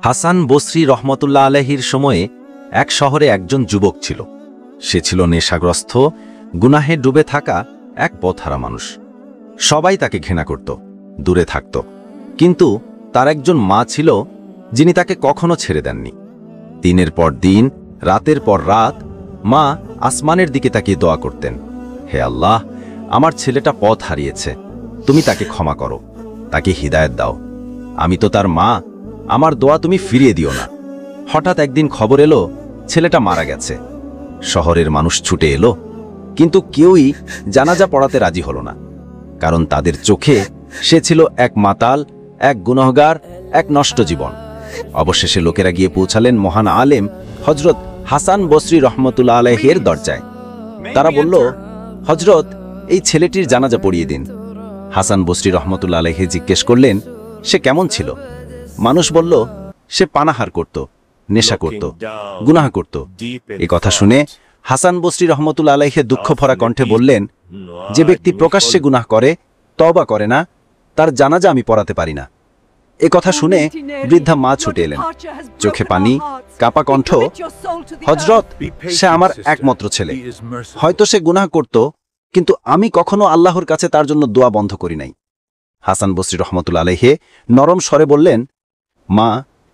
হাসান বসরি রহমতুল্লাহ আলাইহির সময়ে এক শহরে একজন যুবক ছিল। সে ছিল নেশাগ্রস্ত, গুনাহে ডুবে থাকা এক পথহারা মানুষ। সবাই তাকে ঘৃণা করত, দূরে থাকত। কিন্তু তার একজন মা ছিল যিনি তাকে কখনো ছেড়ে দেননি। দিনের পর দিন, রাতের পর রাত মা আসমানের দিকে তাকিয়ে দোয়া করতেন, হে আল্লাহ, আমার ছেলেটা পথ হারিয়েছে, তুমি তাকে ক্ষমা করো, তাকে হিদায়াত দাও। আমি তো তার মা, আমার দোয়া তুমি ফিরিয়ে দিও না। হঠাৎ একদিন খবর এলো ছেলেটা মারা গেছে। শহরের মানুষ ছুটে এলো, কিন্তু কেউই জানাজা পড়াতে রাজি হলো না, কারণ তাদের চোখে সে ছিল এক মাতাল, এক গুনহগার, এক নষ্ট জীবন। অবশেষে লোকেরা গিয়ে পৌঁছালেন মহান আলেম হজরত হাসান বসরি রহমতুল্লাহ আলাইহির দরজায়। তারা বলল, হজরত, এই ছেলেটির জানাজা পড়িয়ে দিন। হাসান বসরি রহমতুল্লাহ আলাইহি জিজ্ঞেস করলেন, সে কেমন ছিল? মানুষ বলল, সে পানাহার করত, নেশা করত, গুনাহ করত। এ কথা শুনে হাসান বসরি রহমতুল্লাহ আলাইহি দুঃখ ভরা কণ্ঠে বললেন, যে ব্যক্তি প্রকাশ্যে গুনাহ করে, তওবা করে না, তার জানাজা আমি পড়াতে পারি না। এ কথা শুনে বৃদ্ধা মা ছুটে এলেন, চোখে পানি, কাপা কণ্ঠ, হজরত, সে আমার একমাত্র ছেলে। হয়তো সে গুনাহ করত, কিন্তু আমি কখনো আল্লাহর কাছে তার জন্য দোয়া বন্ধ করি নাই। হাসান বসরি রহমতুল্লাহ আলাইহি নরম স্বরে বললেন, মা,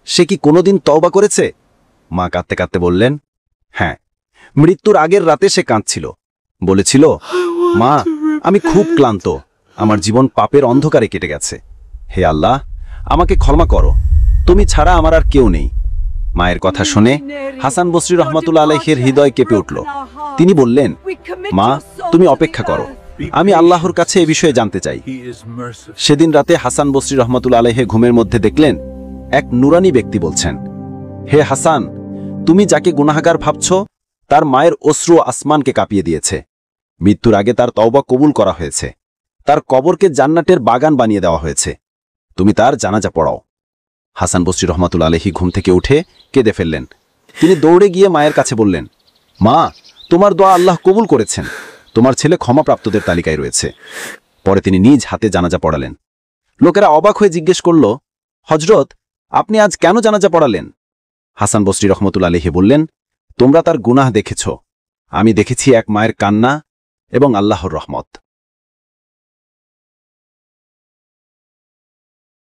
সে কি কোনোদিন তওবা করেছে? মা কাঁদতে কাঁদতে বললেন, হ্যাঁ, মৃত্যুর আগের রাতে সে কাঁদছিল, বলেছিল, মা, আমি খুব ক্লান্ত, আমার জীবন পাপের অন্ধকারে কেটে গেছে, হে আল্লাহ, আমাকে ক্ষমা করো, তুমি ছাড়া আমার আর কেউ নেই। মায়ের কথা শুনে হাসান বসরি রহমতুল্লাহ আলাইহির হৃদয় কেঁপে উঠল। তিনি বললেন, মা, তুমি অপেক্ষা করো, আমি আল্লাহর কাছে এ বিষয়ে জানতে চাই। সেদিন রাতে হাসান বসরি রহমতুল্লাহ আলাইহি ঘুমের মধ্যে দেখলেন এক নুরানি ব্যক্তি বলছেন, হে হাসান, তুমি যাকে গুনাহগার ভাবছ, তার মায়ের অশ্রু আসমানকে কাঁপিয়ে দিয়েছে। মৃত্যুর আগে তার তওবা কবুল করা হয়েছে, তার কবরকে জান্নাতের বাগান বানিয়ে দেওয়া হয়েছে, তুমি তার জানাজা পড়াও। হাসান বসরি রহমতুল্লাহ আলাইহি ঘুম থেকে উঠে কেঁদে ফেললেন। তিনি দৌড়ে গিয়ে মায়ের কাছে বললেন, মা, তোমার দোয়া আল্লাহ কবুল করেছেন, তোমার ছেলে ক্ষমাপ্রাপ্তদের তালিকায় রয়েছে। পরে তিনি নিজ হাতে জানাজা পড়ালেন। লোকেরা অবাক হয়ে জিজ্ঞেস করল, হজরত, আপনি আজ কেন জানাজা পড়ালেন? হাসান বসরি রহমতুল্লাহ আলাইহি বললেন, তোমরা তার গুনাহ দেখেছ, আমি দেখেছি এক মায়ের কান্না এবং আল্লাহর রহমত।